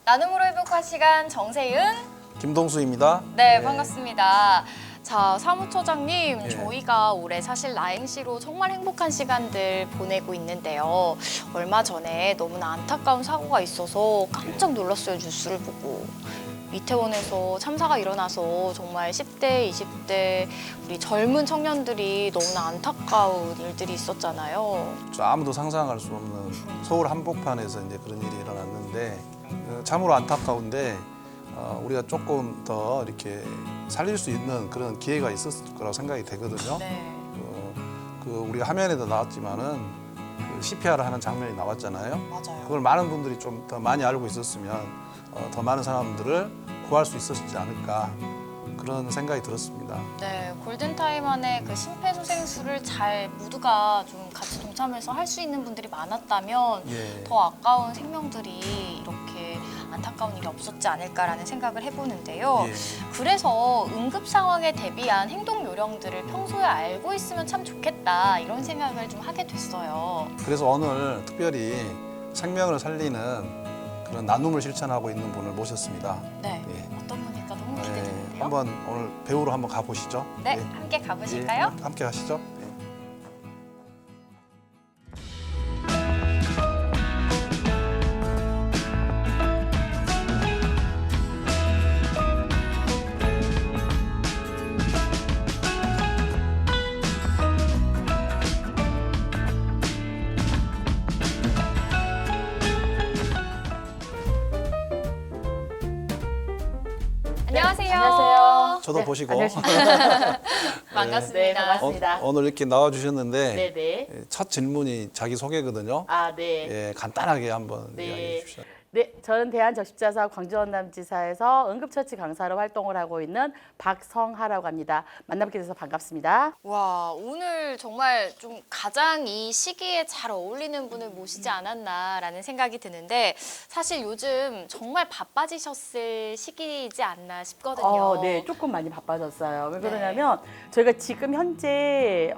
나눔으로 회복할 시간 정세윤. 김동수입니다. 네, 반갑습니다. 자, 사무처장님, 네. 저희가 올해 사실 나행시로 정말 행복한 시간들 보내고 있는데요. 얼마 전에 너무나 안타까운 사고가 있어서 깜짝 놀랐어요, 뉴스를 보고. 이태원에서 참사가 일어나서 정말 10대, 20대 우리 젊은 청년들이 너무나 안타까운 일들이 있었잖아요. 아무도 상상할 수 없는 서울 한복판에서 이제 그런 일이 일어났는데 참으로 안타까운데 우리가 조금 더 이렇게 살릴 수 있는 그런 기회가 있었을 거라고 생각이 되거든요. 네. 우리가 화면에도 나왔지만은 그 CPR 하는 장면이 나왔잖아요. 맞아요. 그걸 많은 분들이 좀 더 많이 알고 있었으면 더 많은 사람들을 구할 수 있었지 않을까 그런 생각이 들었습니다. 네, 골든타임 안에 그 심폐소생술을 잘 모두가 좀 같이 동참해서 할 수 있는 분들이 많았다면 예. 더 아까운 생명들이 이렇게 안타까운 일이 없었지 않을까라는 생각을 해보는데요. 예. 그래서 응급 상황에 대비한 행동 요령들을 평소에 알고 있으면 참 좋겠다 이런 생각을 좀 하게 됐어요. 그래서 오늘 특별히 생명을 살리는 그런 나눔을 실천하고 있는 분을 모셨습니다. 네, 예. 어떤 분일까 너무 기대되는데요. 한번 오늘 배우로 한번 가보시죠. 네, 예. 함께 가보실까요? 예, 함께 가시죠. 예. 안녕하세요. 안녕하세요. 저도 네, 보시고 안녕하십니까. 반갑습니다. 네, 반갑습니다. 오늘 이렇게 나와주셨는데 네네. 예, 첫 질문이 자기 소개거든요. 아, 네. 예, 간단하게 한번 네. 이야기해 주십시오. 네, 저는 대한적십자사 광주원남지사에서 응급처치 강사로 활동을 하고 있는 박성하라고 합니다. 만나뵙게 돼서 반갑습니다. 와, 오늘 정말 좀 가장 이 시기에 잘 어울리는 분을 모시지 않았나라는 생각이 드는데 사실 요즘 정말 바빠지셨을 시기이지 않나 싶거든요. 네, 조금 많이 바빠졌어요. 왜 네. 그러냐면 저희가 지금 현재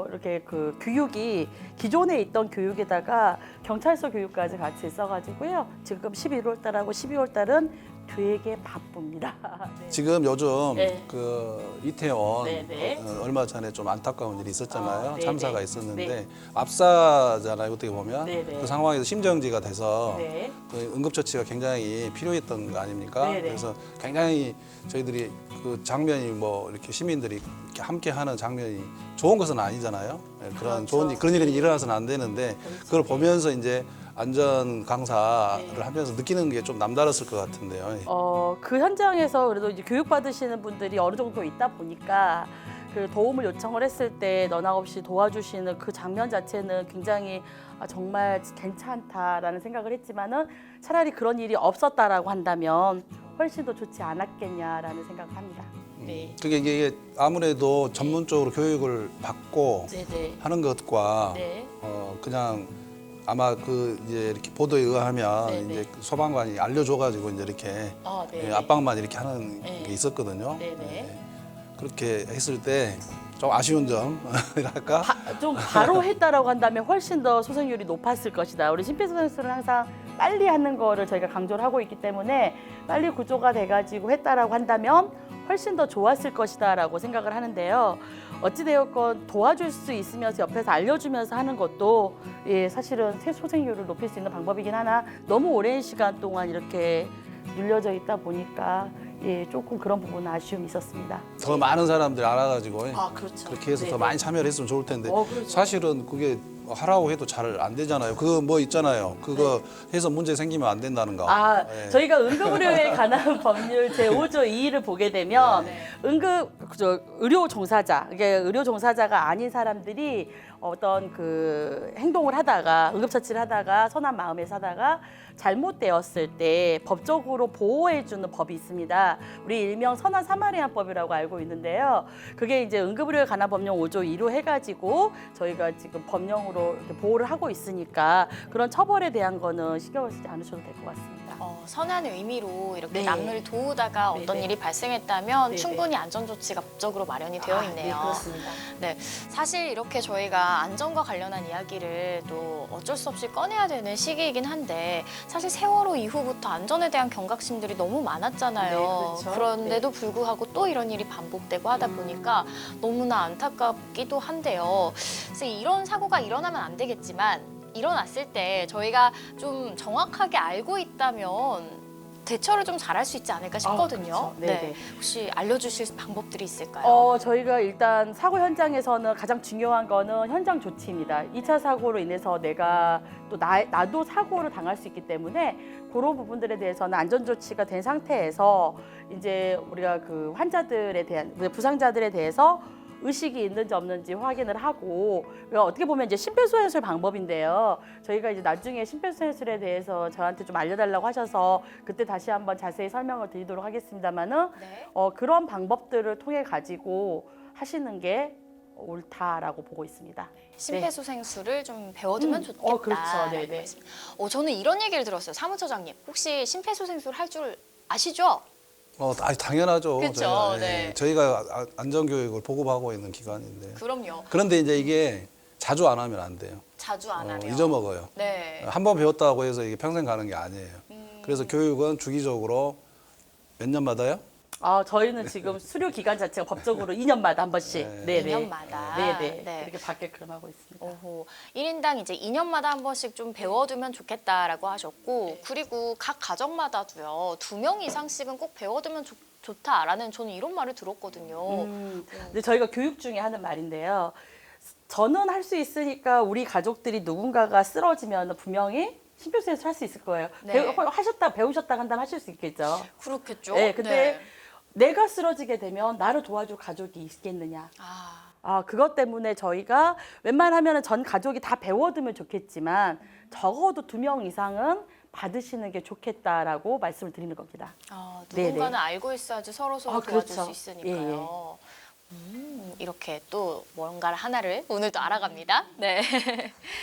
이렇게 그 교육이 기존에 있던 교육에다가 경찰서 교육까지 같이 있어가지고요. 지금 11월 달하고 12월 달은 되게 바쁩니다. 네. 지금 요즘 네. 그 이태원 네, 네. 얼마 전에 좀 안타까운 일이 있었잖아요. 네, 참사가 네. 있었는데 네. 압사잖아요. 어떻게 보면 네, 네. 그 상황에서 심정지가 돼서 네. 그 응급처치가 굉장히 필요했던 거 아닙니까? 네, 네. 그래서 굉장히 저희들이 그 장면이 뭐 이렇게 시민들이 이렇게 함께하는 장면이 좋은 것은 아니잖아요. 네, 그런 그렇죠. 그런 일이 일어나서는 안 되는데 그걸 보면서 이제 안전 강사를 네. 하면서 느끼는 게 좀 남다랐을 것 같은데요. 그 현장에서 그래도 이제 교육받으시는 분들이 어느 정도 있다 보니까 그 도움을 요청을 했을 때 너나 없이 도와주시는 그 장면 자체는 굉장히 정말 괜찮다라는 생각을 했지만은 차라리 그런 일이 없었다라고 한다면 훨씬 더 좋지 않았겠냐라는 생각을 합니다. 네. 그게 이게 아무래도 전문적으로 교육을 받고 네네. 하는 것과 네. 그냥 아마 그 이제 이렇게 보도에 의하면 네, 네. 이제 소방관이 알려줘가지고 이제 이렇게 네. 압박만 이렇게 하는 네. 게 있었거든요. 네, 네. 그렇게 했을 때 좀 아쉬운 점이랄까? 좀 바로 했다라고 한다면 훨씬 더 소생률이 높았을 것이다. 우리 심폐소생술은 항상 빨리 하는 거를 저희가 강조를 하고 있기 때문에 빨리 구조가 돼가지고 했다라고 한다면 훨씬 더 좋았을 것이다라고 생각을 하는데요. 어찌되었건 도와줄 수 있으면서 옆에서 알려주면서 하는 것도 사실은 소생률을 높일 수 있는 방법이긴 하나 너무 오랜 시간 동안 이렇게 눌려져 있다 보니까 조금 그런 부분은 아쉬움이 있었습니다. 더 많은 사람들이 알아가지고 그렇죠. 그렇게 해서 더 네네. 많이 참여를 했으면 좋을 텐데 그렇죠. 사실은 그게 하라고 해도 잘 안 되잖아요. 그거 뭐 있잖아요. 그거 해서 문제 생기면 안 된다는 거. 네. 저희가 응급의료에 관한 법률 제5조 2를 보게 되면 의료 종사자, 이게 의료 종사자가 아닌 사람들이 어떤 그 행동을 하다가 응급처치를 하다가 선한 마음에서 하다가 잘못되었을 때 법적으로 보호해주는 법이 있습니다. 우리 일명 선한 사마리안법이라고 알고 있는데요. 그게 이제 응급의료에 관한 법령 5조 2로 해가지고 저희가 지금 법령으로 이렇게 보호를 하고 있으니까 그런 처벌에 대한 거는 신경을 쓰지 않으셔도 될 것 같습니다. 선한 의미로 이렇게 네. 남을 도우다가 네, 어떤 네. 일이 발생했다면 네, 충분히 안전조치가 법적으로 마련이 되어 네, 있네요. 그렇습니다. 네, 사실 이렇게 저희가 안전과 관련한 이야기를 또 어쩔 수 없이 꺼내야 되는 시기이긴 한데 사실 세월호 이후부터 안전에 대한 경각심들이 너무 많았잖아요. 네, 그렇죠. 그런데도 불구하고 또 이런 일이 반복되고 하다 보니까 너무나 안타깝기도 한데요. 그래서 이런 사고가 일어나면 안 되겠지만 일어났을 때 저희가 좀 정확하게 알고 있다면 대처를 좀 잘할 수 있지 않을까 싶거든요. 그렇죠. 네, 네. 혹시 알려주실 방법들이 있을까요? 저희가 일단 사고 현장에서는 가장 중요한 거는 현장 조치입니다. 2차 사고로 인해서 내가 또 나도 사고를 당할 수 있기 때문에 그런 부분들에 대해서는 안전 조치가 된 상태에서 이제 우리가 그 환자들에 대한 부상자들에 대해서 의식이 있는지 없는지 확인을 하고 그러니까 어떻게 보면 이제 심폐소생술 방법인데요. 저희가 이제 나중에 심폐소생술에 대해서 저한테 좀 알려달라고 하셔서 그때 다시 한번 자세히 설명을 드리도록 하겠습니다만은 네. 그런 방법들을 통해 가지고 하시는 게 옳다라고 보고 있습니다. 심폐소생술을 좀 배워두면 좋겠다. 그렇죠. 네네. 저는 이런 얘기를 들었어요. 사무처장님, 혹시 심폐소생술 할 줄 아시죠? 당연하죠. 그쵸, 저희가, 네. 저희가 안전교육을 보급하고 있는 기관인데. 그럼요. 그런데 이제 이게 자주 안 하면 안 돼요. 자주 안 하면. 잊어먹어요. 네. 한 번 배웠다고 해서 이게 평생 가는 게 아니에요. 그래서 교육은 주기적으로 몇 년마다요? 저희는 지금 수료 기간 자체가 법적으로 2년마다 한 번씩. 네. 네네. 2년마다. 네네. 네. 그렇게 받게끔 하고 있습니다. 오호. 1인당 이제 2년마다 한 번씩 좀 배워두면 좋겠다라고 하셨고, 그리고 각 가정마다도요, 2명 이상씩은 꼭 배워두면 좋다라는 저는 이런 말을 들었거든요. 근데 저희가 교육 중에 하는 말인데요. 저는 할 수 있으니까 우리 가족들이 누군가가 쓰러지면 분명히 심폐소생술 할 수 있을 거예요. 네. 배우셨다 한다면 하실 수 있겠죠. 그렇겠죠. 네, 근데 내가 쓰러지게 되면 나를 도와줄 가족이 있겠느냐. 그것 때문에 저희가 웬만하면 전 가족이 다 배워두면 좋겠지만 적어도 2명 이상은 받으시는 게 좋겠다라고 말씀을 드리는 겁니다. 누군가는 네네. 알고 있어야지 서로 도와줄 그렇죠. 수 있으니까요. 이렇게 또 뭔가를 하나를 오늘 또 알아갑니다. 네.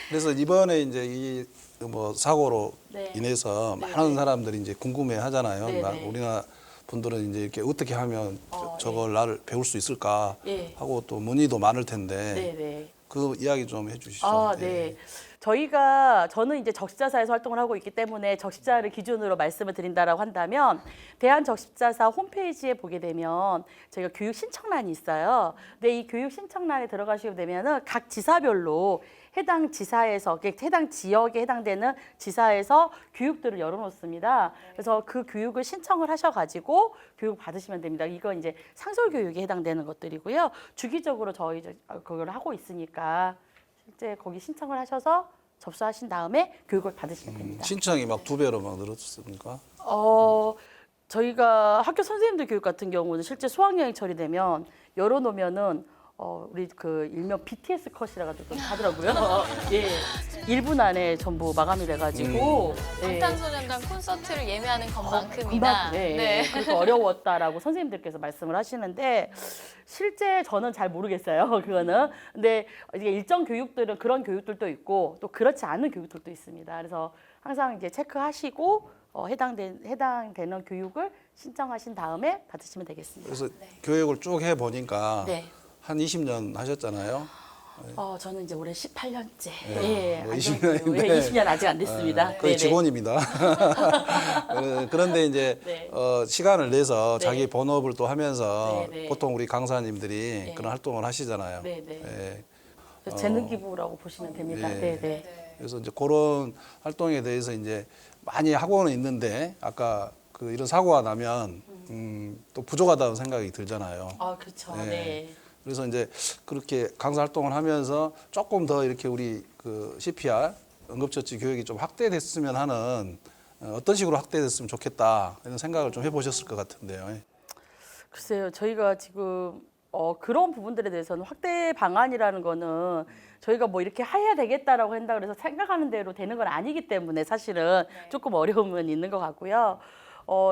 그래서 이번에 이제 이 뭐 사고로 네. 인해서 많은 사람들이 이제 궁금해 하잖아요. 네, 막 네. 우리나라 분들은 이제 이렇게 어떻게 하면 저걸 나를 배울 수 있을까 예. 하고 또 문의도 많을 텐데 네네. 그 이야기 좀 해주시죠. 네. 저는 이제 적십자사에서 활동을 하고 있기 때문에 적십자를 기준으로 말씀을 드린다라고 한다면 대한적십자사 홈페이지에 보게 되면 저희가 교육 신청란이 있어요. 근데 이 교육 신청란에 들어가시게 되면은 각 지사별로 해당 지사에서 해당 지역에 해당되는 지사에서 교육들을 열어놓습니다. 그래서 그 교육을 신청을 하셔가지고 교육 받으시면 됩니다. 이건 이제 상설 교육에 해당되는 것들이고요. 주기적으로 저희 그걸 하고 있으니까 실제 거기 신청을 하셔서 접수하신 다음에 교육을 받으시면 됩니다. 신청이 막 2배로 막 늘었습니까? 저희가 학교 선생님들 교육 같은 경우는 실제 수학여행 처리되면 열어놓으면은 우리 그 일명 BTS 컷이라 가지고 하더라고요. 예, 1분 안에 전부 마감이 돼가지고 방탄소년단 콘서트를 예매하는 것만큼이나 금방, 네. 그래서 어려웠다라고 선생님들께서 말씀을 하시는데 실제 저는 잘 모르겠어요. 그거는. 근데 이게 일정 교육들은 그런 교육들도 있고 또 그렇지 않은 교육들도 있습니다. 그래서 항상 이제 체크하시고 해당되는 교육을 신청하신 다음에 받으시면 되겠습니다. 그래서 교육을 쭉 해보니까 네. 한 20년 하셨잖아요. 저는 이제 올해 18년째. 네. 뭐 안전교육. 20년인데. 20년 아직 안 됐습니다. 거의 네네. 직원입니다. 그런데 이제 네. 시간을 내서 네. 자기 본업을 또 하면서 네, 네. 보통 우리 강사님들이 네. 그런 활동을 하시잖아요. 네, 네. 예. 그래서 재능 기부라고 보시면 됩니다. 네. 네, 네. 그래서 이제 그런 활동에 대해서 이제 많이 하고는 있는데 아까 이런 사고가 나면 또 부족하다는 생각이 들잖아요. 그렇죠. 네. 네. 그래서 이제 그렇게 강사 활동을 하면서 조금 더 이렇게 우리 그 CPR 응급처치 교육이 좀 확대됐으면 하는 어떤 식으로 확대됐으면 좋겠다 이런 생각을 좀 해보셨을 것 같은데요. 글쎄요, 저희가 지금 그런 부분들에 대해서는 확대 방안이라는 거는 저희가 뭐 이렇게 해야 되겠다라고 한다 그래서 생각하는 대로 되는 건 아니기 때문에 사실은 조금 어려움은 있는 것 같고요.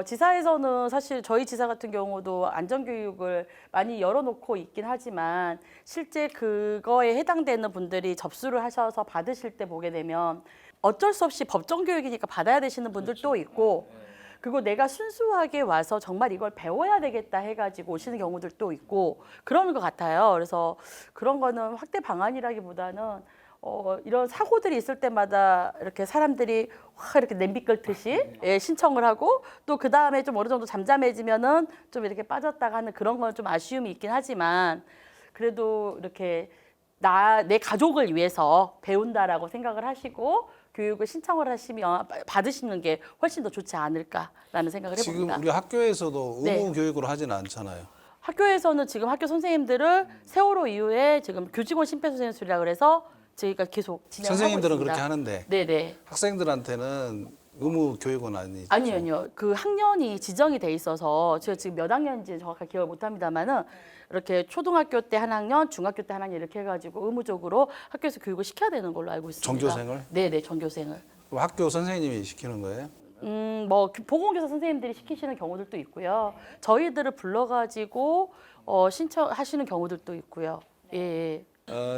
지사에서는 사실 저희 지사 같은 경우도 안전교육을 많이 열어놓고 있긴 하지만 실제 그거에 해당되는 분들이 접수를 하셔서 받으실 때 보게 되면 어쩔 수 없이 법정 교육이니까 받아야 되시는 분들도 있고 그리고 내가 순수하게 와서 정말 이걸 배워야 되겠다 해가지고 오시는 경우들도 있고 그러는 것 같아요. 그래서 그런 거는 확대 방안이라기보다는 이런 사고들이 있을 때마다 이렇게 사람들이 확 이렇게 냄비 끓듯이 예, 신청을 하고 또 그 다음에 좀 어느 정도 잠잠해지면은 좀 이렇게 빠졌다가 하는 그런 건 좀 아쉬움이 있긴 하지만 그래도 이렇게 내 가족을 위해서 배운다라고 생각을 하시고 교육을 신청을 하시면 받으시는 게 훨씬 더 좋지 않을까라는 생각을 지금 해봅니다. 우리 학교에서도 네. 의무 교육으로 하지는 않잖아요. 학교에서는 지금 학교 선생님들을 세월호 이후에 지금 교직원 심폐소생술이라 그래서 저희가 계속 진행하고 선생님들은 있습니다. 그렇게 하는데 네네. 학생들한테는 의무 교육은 아니죠. 아니요. 그 학년이 지정이 돼 있어서 제가 지금 몇 학년인지 정확하게 기억을 못 합니다만은 이렇게 초등학교 때 한 학년, 중학교 때 한 학년 이렇게 해가지고 의무적으로 학교에서 교육을 시켜야 되는 걸로 알고 있습니다. 전교생을? 네네, 전교생을. 그럼 학교 선생님이 시키는 거예요? 뭐 보건교사 선생님들이 시키시는 경우들도 있고요. 저희들을 불러가지고 신청하시는 경우들도 있고요. 예.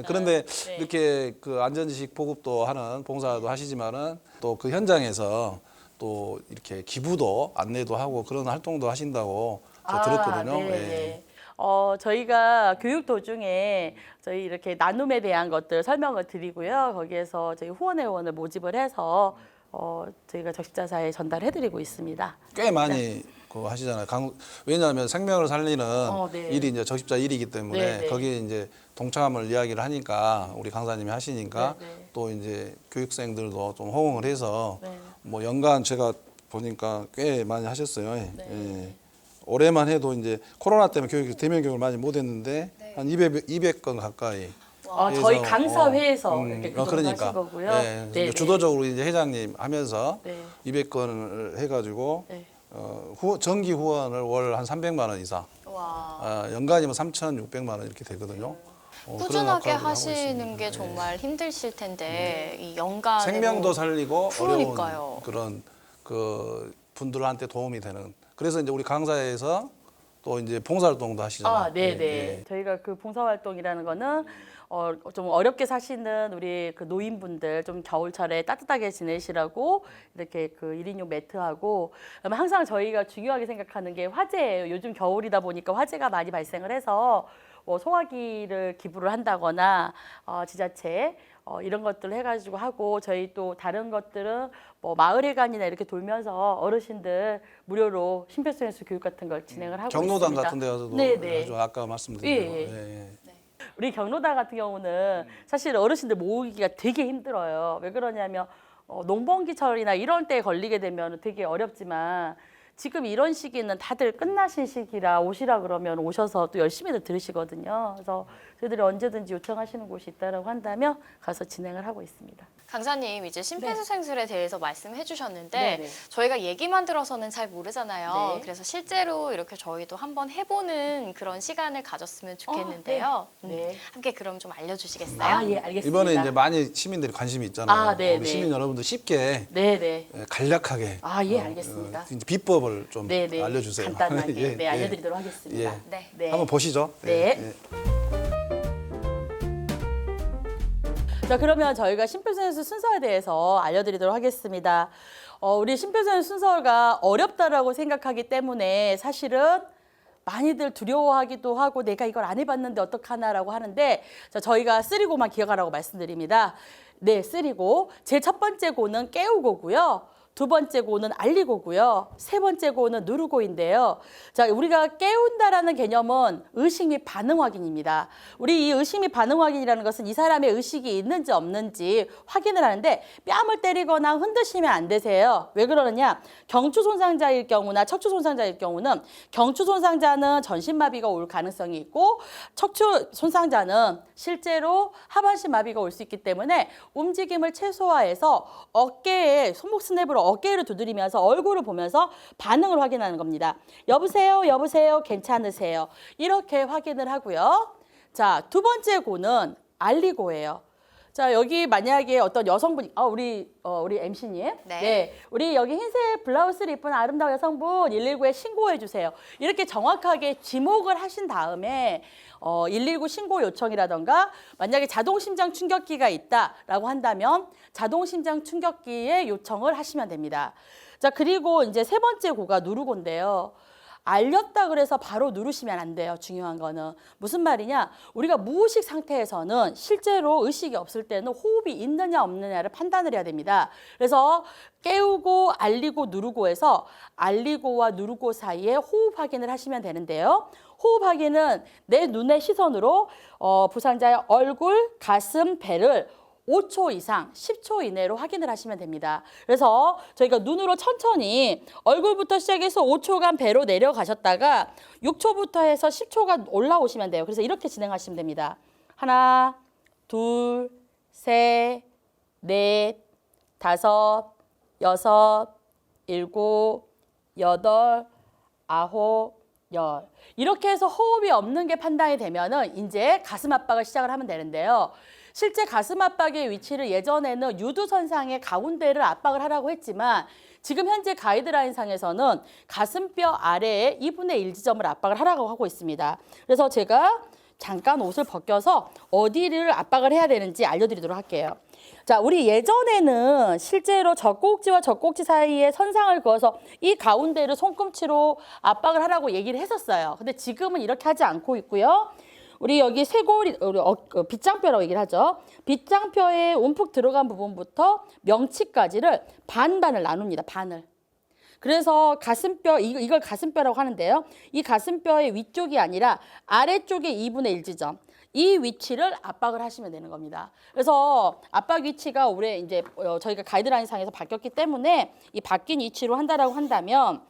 그런데 네. 이렇게 그 안전지식 보급도 하는 봉사도 하시지만은 또 그 현장에서 또 이렇게 기부도 안내도 하고 그런 활동도 하신다고 저 들었거든요. 네네. 예. 저희가 교육 도중에 저희 이렇게 나눔에 대한 것들 설명을 드리고요. 거기에서 저희 후원회원을 모집을 해서 저희가 적십자사에 전달해드리고 있습니다. 꽤 많이 그 하시잖아요. 왜냐하면 생명을 살리는 네. 일이 이제 적십자 일이기 때문에 네, 네. 거기에 이제 동참을 이야기를 하니까 우리 강사님이 하시니까 네, 네. 또 이제 교육생들도 좀 호응을 해서 네. 뭐 연간 제가 보니까 꽤 많이 하셨어요. 네. 예. 올해만 해도 이제 코로나 때문에 대면 교육을 많이 못했는데 한 200건 가까이. 저희 해서, 강사회에서 이렇게 그동안 그러니까 하신 거고요. 예, 네, 네. 주도적으로 이제 회장님 하면서 네. 200건을 해가지고 네. 정기 후원을 월 한 300만 원 이상, 와. 연간이면 3,600만 원 이렇게 되거든요. 그런 꾸준하게 역할을 하고 하시는 있습니다. 게 예. 정말 힘드실 텐데 이 연간으로 생명도 살리고 그러니까요. 어려운 그런 그 분들한테 도움이 되는. 그래서 이제 우리 강사에서 또 이제 봉사활동도 하시잖아요. 네네. 예. 저희가 그 봉사활동이라는 거는 좀 어렵게 사시는 우리 그 노인분들 좀 겨울철에 따뜻하게 지내시라고 이렇게 그 1인용 매트하고 그다음에 항상 저희가 중요하게 생각하는 게 화재예요. 요즘 겨울이다 보니까 화재가 많이 발생을 해서 소화기를 기부를 한다거나 지자체 이런 것들을 해가지고 하고 저희 또 다른 것들은 뭐 마을회관이나 이렇게 돌면서 어르신들 무료로 심폐소생술 교육 같은 걸 진행을 하고 경로당 있습니다. 같은 데 가서도 네네. 아주 아까 말씀드린 예, 대로. 예. 예, 예. 우리 경로당 같은 경우는 사실 어르신들 모으기가 되게 힘들어요. 왜 그러냐면 농번기철이나 이런 때에 걸리게 되면 되게 어렵지만 지금 이런 시기는 다들 끝나신 시기라 오시라 그러면 오셔서 또 열심히들 들으시거든요. 그래서 저희들이 언제든지 요청하시는 곳이 있다라고 한다면 가서 진행을 하고 있습니다. 강사님 이제 심폐소생술에 대해서 말씀해 주셨는데 네네. 저희가 얘기만 들어서는 잘 모르잖아요. 네. 그래서 실제로 이렇게 저희도 한번 해보는 그런 시간을 가졌으면 좋겠는데요. 네. 함께 그럼 좀 알려주시겠어요? 예, 알겠습니다. 이번에 이제 많이 시민들이 관심이 있잖아요. 네, 우리 네. 시민 여러분들 쉽게 네네. 간략하게 예, 알겠습니다. 이제 비법을 좀 네네. 알려주세요. 간단하게 예, 네, 예. 알려드리도록 하겠습니다. 예. 네. 네. 한번 보시죠. 네. 예. 자, 그러면 저희가 심폐소생술 순서에 대해서 알려드리도록 하겠습니다. 우리 심폐소생술 순서가 어렵다라고 생각하기 때문에 사실은 많이들 두려워하기도 하고 내가 이걸 안 해봤는데 어떡하나라고 하는데 자, 저희가 쓰리고만 기억하라고 말씀드립니다. 네, 쓰리고. 제일 첫 번째 고는 깨우고고요. 두 번째 고는 알리고고요. 세 번째 고는 누르고인데요. 자, 우리가 깨운다라는 개념은 의식 및 반응 확인입니다. 우리 이 의식 및 반응 확인이라는 것은 이 사람의 의식이 있는지 없는지 확인을 하는데 뺨을 때리거나 흔드시면 안 되세요. 왜 그러느냐? 경추 손상자일 경우나 척추 손상자일 경우는 경추 손상자는 전신마비가 올 가능성이 있고 척추 손상자는 실제로 하반신 마비가 올 수 있기 때문에 움직임을 최소화해서 어깨에 손목 스냅으로 어깨를 두드리면서 얼굴을 보면서 반응을 확인하는 겁니다. 여보세요, 여보세요, 괜찮으세요. 이렇게 확인을 하고요. 자, 두 번째 고는 알리고예요. 자, 여기 만약에 어떤 여성분이, 우리 MC님. 네. 우리 여기 흰색 블라우스를 입은 아름다운 여성분 119에 신고해 주세요. 이렇게 정확하게 지목을 하신 다음에 119 신고 요청이라던가 만약에 자동심장 충격기가 있다라고 한다면 자동심장 충격기에 요청을 하시면 됩니다. 자, 그리고 이제 세 번째 고가 누르고인데요. 알렸다 그래서 바로 누르시면 안 돼요. 중요한 거는. 무슨 말이냐? 우리가 무의식 상태에서는 실제로 의식이 없을 때는 호흡이 있느냐 없느냐를 판단을 해야 됩니다. 그래서 깨우고 알리고 누르고 해서 알리고와 누르고 사이에 호흡 확인을 하시면 되는데요. 호흡 확인은 내 눈의 시선으로 부상자의 얼굴, 가슴, 배를 5초 이상, 10초 이내로 확인을 하시면 됩니다. 그래서 저희가 눈으로 천천히 얼굴부터 시작해서 5초간 배로 내려가셨다가 6초부터 해서 10초간 올라오시면 돼요. 그래서 이렇게 진행하시면 됩니다. 하나, 둘, 셋, 넷, 다섯, 여섯, 일곱, 여덟, 아홉, 열. 이렇게 해서 호흡이 없는 게 판단이 되면은 이제 가슴 압박을 시작을 하면 되는데요. 실제 가슴 압박의 위치를 예전에는 유두선상의 가운데를 압박을 하라고 했지만 지금 현재 가이드라인상에서는 가슴뼈 아래에 2분의 1 지점을 압박을 하라고 하고 있습니다. 그래서 제가 잠깐 옷을 벗겨서 어디를 압박을 해야 되는지 알려드리도록 할게요. 자, 우리 예전에는 실제로 젖꼭지와 젖꼭지 사이에 선상을 그어서 이 가운데를 손꿈치로 압박을 하라고 얘기를 했었어요. 근데 지금은 이렇게 하지 않고 있고요. 우리 여기 쇄골이, 빗장뼈라고 얘기를 하죠. 빗장뼈에 움푹 들어간 부분부터 명치까지를 반반을 나눕니다. 반을. 그래서 가슴뼈, 이걸 가슴뼈라고 하는데요. 이 가슴뼈의 위쪽이 아니라 아래쪽의 2분의 1 지점. 이 위치를 압박을 하시면 되는 겁니다. 그래서 압박 위치가 올해 이제 저희가 가이드라인상에서 바뀌었기 때문에 이 바뀐 위치로 한다라고 한다면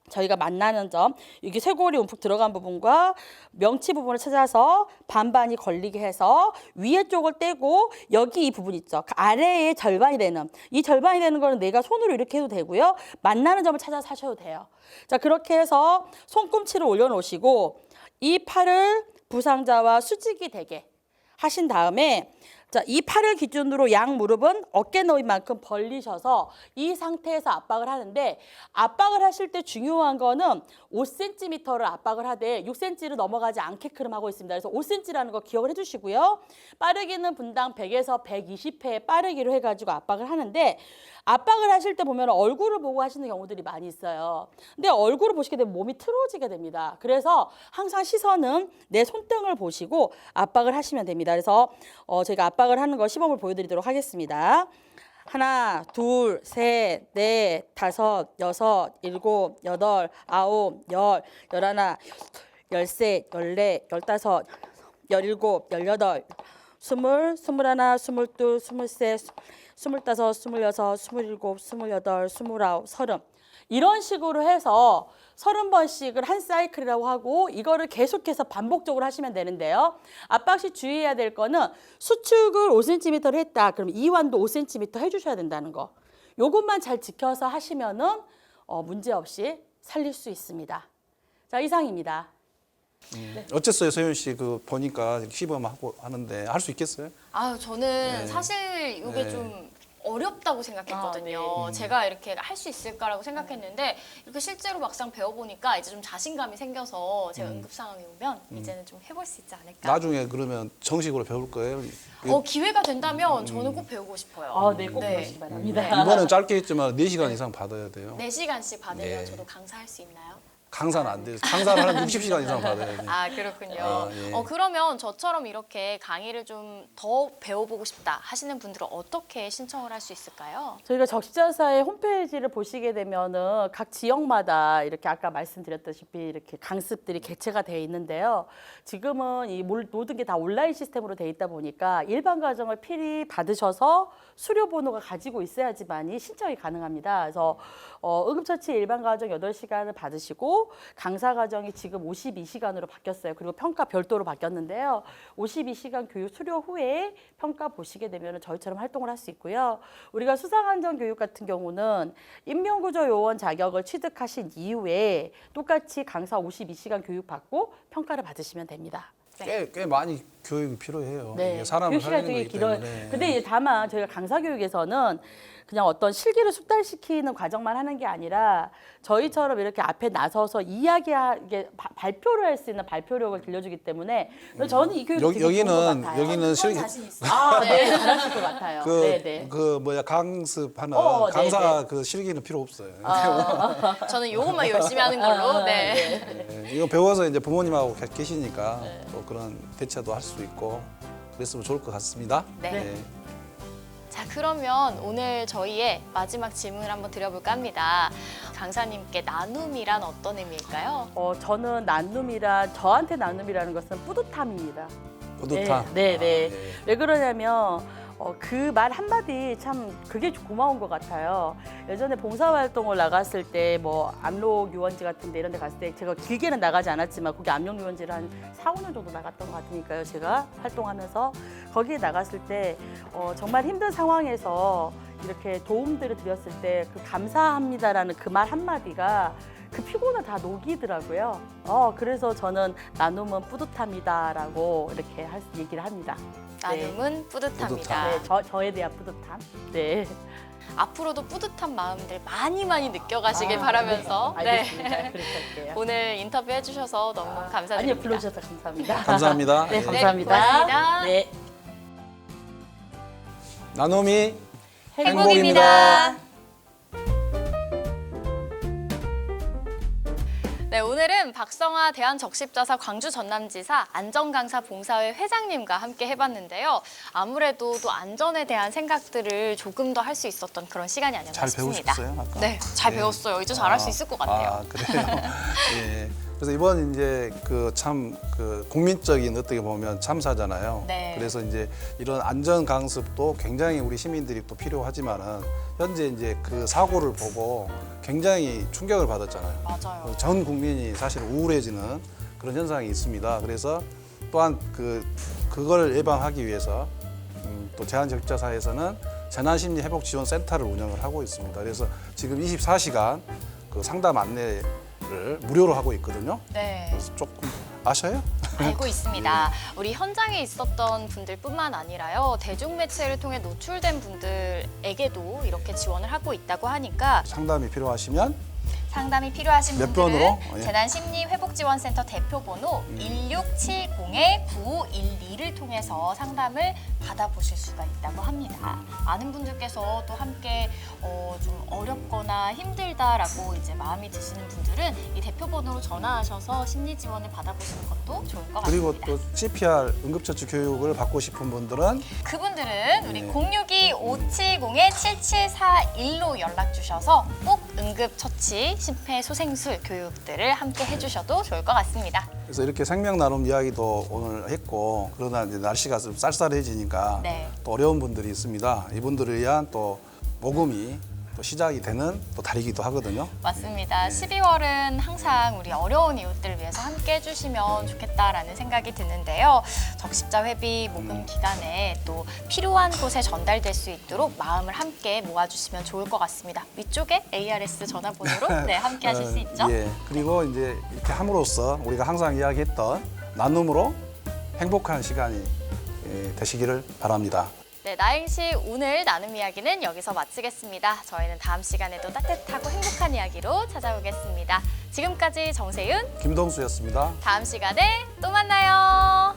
저희가 만나는 점, 이게 쇄골이 움푹 들어간 부분과 명치 부분을 찾아서 반반이 걸리게 해서 위에 쪽을 떼고 여기 이 부분 있죠. 그 아래에 절반이 되는, 이 절반이 되는 거는 내가 손으로 이렇게 해도 되고요. 만나는 점을 찾아서 하셔도 돼요. 자, 그렇게 해서 손꿈치를 올려놓으시고 이 팔을 부상자와 수직이 되게 하신 다음에 자, 이 팔을 기준으로 양 무릎은 어깨 너비만큼 벌리셔서 이 상태에서 압박을 하는데 압박을 하실 때 중요한 거는 5cm를 압박을 하되 6cm를 넘어가지 않게끔 하고 있습니다. 그래서 5cm라는 거 기억을 해주시고요. 빠르기는 분당 100에서 120회 빠르기로 해가지고 압박을 하는데 압박을 하실 때 보면 얼굴을 보고 하시는 경우들이 많이 있어요. 근데 얼굴을 보시게 되면 몸이 틀어지게 됩니다. 그래서 항상 시선은 내 손등을 보시고 압박을 하시면 됩니다. 그래서 저희가 압박을 하는 거 시범을 보여드리도록 하겠습니다. 하나, 둘, 셋, 넷, 다섯, 여섯, 일곱, 여덟, 아홉, 열, 열하나, 열세, 열네, 열다섯, 열일곱, 열여덟, 스물, 스물하나, 스물둘, 스물셋, 스물다섯, 스물여섯, 스물일곱, 스물여덟, 스물아홉, 서른. 이런 식으로 해서 30번씩을 한 사이클이라고 하고 이거를 계속해서 반복적으로 하시면 되는데요. 압박 시 주의해야 될 거는 수축을 5cm를 했다. 그럼 이완도 5cm 해주셔야 된다는 거. 요것만 잘 지켜서 하시면은 문제없이 살릴 수 있습니다. 자, 이상입니다. 어쨌어요, 소연 씨? 그 보니까 시범하고 하는데 할 수 있겠어요? 아, 저는 사실 이게 네. 좀 어렵다고 생각했거든요. 제가 이렇게 할 수 있을까라고 생각했는데 이렇게 실제로 막상 배워보니까 이제 좀 자신감이 생겨서 제가 응급 상황이 오면 이제는 좀 해볼 수 있지 않을까. 나중에 그러면 정식으로 배울 거예요? 기회가 된다면 저는 꼭 배우고 싶어요. 네, 꼭 네. 그러시기 바랍니다. 이번엔 짧게 했지만 4시간 이상 받아야 돼요. 4시간씩 받으면 네. 저도 강사할 수 있나요? 강사는 안 돼요. 강사를 한 60시간 이상 받아야 돼요. 아, 그렇군요. 예. 그러면 저처럼 이렇게 강의를 좀 더 배워보고 싶다 하시는 분들은 어떻게 신청을 할 수 있을까요? 저희가 적시자사의 홈페이지를 보시게 되면은 각 지역마다 이렇게 아까 말씀드렸다시피 이렇게 강습들이 개최가 되어 있는데요. 지금은 이 모든 게 다 온라인 시스템으로 되어 있다 보니까 일반 과정을 필히 받으셔서 수료 번호가 가지고 있어야지만이 신청이 가능합니다. 그래서 응급처치 일반 과정 8시간을 받으시고 강사 과정이 지금 52시간으로 바뀌었어요. 그리고 평가 별도로 바뀌었는데요. 52시간 교육 수료 후에 평가 보시게 되면 저희처럼 활동을 할 수 있고요. 우리가 수상안전 교육 같은 경우는 인명구조 요원 자격을 취득하신 이후에 똑같이 강사 52시간 교육 받고 평가를 받으시면 됩니다. 꽤 많이 교육이 필요해요. 네. 이게 사람을 교육 시간이 살리는 되게 거기 길어요. 때문에. 근데 이제 다만 저희가 강사교육에서는 그냥 어떤 실기를 숙달시키는 과정만 하는 게 아니라 저희처럼 이렇게 앞에 나서서 이야기하게 발표를 할 수 있는 발표력을 길러주기 때문에 저는 이 교육이 되게 좋은 것 같아요. 여기는 실기 네, 잘하실 것 같아요. 네, 네. 강습하는 네, 강사 네. 그 실기는 필요 없어요. 저는 이것만 열심히 하는 걸로. 네. 네, 이거 배워서 이제 부모님하고 계시니까 또 그런 대처도 할 수 있고 그랬으면 좋을 것 같습니다. 네. 자, 그러면 오늘 저희의 마지막 질문을 한번 드려볼까 합니다. 강사님께 나눔이란 어떤 의미일까요? 저는 저한테 나눔이라는 것은 뿌듯함입니다. 뿌듯함. 네, 네. 네. 왜 그러냐면 그 말 한마디 참 그게 고마운 것 같아요. 예전에 봉사활동을 나갔을 때 뭐 압록 유원지 같은 데 이런 데 갔을 때 제가 길게는 나가지 않았지만 거기 압록 유원지를 한 4, 5년 정도 나갔던 것 같으니까요. 제가 활동하면서 거기에 나갔을 때 정말 힘든 상황에서 이렇게 도움들을 드렸을 때 그 감사합니다라는 그 말 한마디가 그 피곤을 다 녹이더라고요. 그래서 저는 나눔은 뿌듯함이다라고 이렇게 얘기를 합니다. 나눔은 뿌듯합니다. 뿌듯함. 네, 저에 대한 뿌듯함. 네. 앞으로도 뿌듯한 마음들 많이 느껴가시길 바라면서 알겠습니다. 그렇게 할게요. 오늘 인터뷰 해주셔서 너무 감사드립니다. 아니요, 불러주셔서 감사합니다. 감사합니다. 네, 예. 감사합니다. 고맙습니다. 네. 나눔이 행복입니다. 네, 오늘은 박성아 대한적십자사 광주 전남지사 안전강사 봉사회 회장님과 함께 해봤는데요. 아무래도 또 안전에 대한 생각들을 조금 더 할 수 있었던 그런 시간이 아니었나 잘 싶습니다. 배우셨어요? 아까? 네, 잘 예. 배웠어요. 이제 잘할 수 있을 것 같아요. 그래요. 예. 그래서 이번 이제 국민적인 어떻게 보면 참사잖아요. 네. 그래서 이제 이런 안전 강습도 굉장히 우리 시민들이 또 필요하지만은 현재 이제 그 사고를 보고 굉장히 충격을 받았잖아요. 맞아요. 전 국민이 사실 우울해지는 그런 현상이 있습니다. 그래서 또한 그걸 예방하기 위해서 또 대한적십자사에서는 재난심리회복지원센터를 운영을 하고 있습니다. 그래서 지금 24시간 그 상담 안내를 무료로 하고 있거든요. 네. 그래서 조금 아셔요? 알고 있습니다. 우리 현장에 있었던 분들뿐만 아니라요. 대중매체를 통해 노출된 분들에게도 이렇게 지원을 하고 있다고 하니까 상담이 필요하시면 상담이 필요하신 몇 분들은 번으로? 예. 재난심리회복지원센터 대표번호 1670-9512를 통해서 상담을 받아보실 수가 있다고 합니다. 많은 분들께서 또 함께 좀 어렵거나 힘들다라고 이제 마음이 드시는 분들은 이 대표번호로 전화하셔서 심리 지원을 받아보시는 것도 좋을 것 그리고 같습니다. 또 CPR 응급처치 교육을 받고 싶은 분들은 그분들은 우리 네. 062-570-7741로 연락 주셔서 꼭 응급처치 심폐소생술 교육들을 함께 해주셔도 좋을 것 같습니다. 그래서 이렇게 생명 나눔 이야기도 오늘 했고 그러나 이제 날씨가 좀 쌀쌀해지니까 네. 또 어려운 분들이 있습니다. 이분들을 위한 또 모금이 또 시작이 되는 또 달이기도 하거든요. 맞습니다. 12월은 항상 우리 어려운 이웃들을 위해서 함께 해주시면 좋겠다라는 생각이 드는데요. 적십자 회비 모금 기간에 또 필요한 곳에 전달될 수 있도록 마음을 함께 모아주시면 좋을 것 같습니다. 위쪽에 ARS 전화번호로 네, 함께 하실 수 있죠? 예. 그리고 이제 이렇게 함으로써 우리가 항상 이야기했던 나눔으로 행복한 시간이 되시기를 바랍니다. 네, 나행시 오늘 나눔 이야기는 여기서 마치겠습니다. 저희는 다음 시간에도 따뜻하고 행복한 이야기로 찾아오겠습니다. 지금까지 정세윤, 김동수였습니다. 다음 시간에 또 만나요.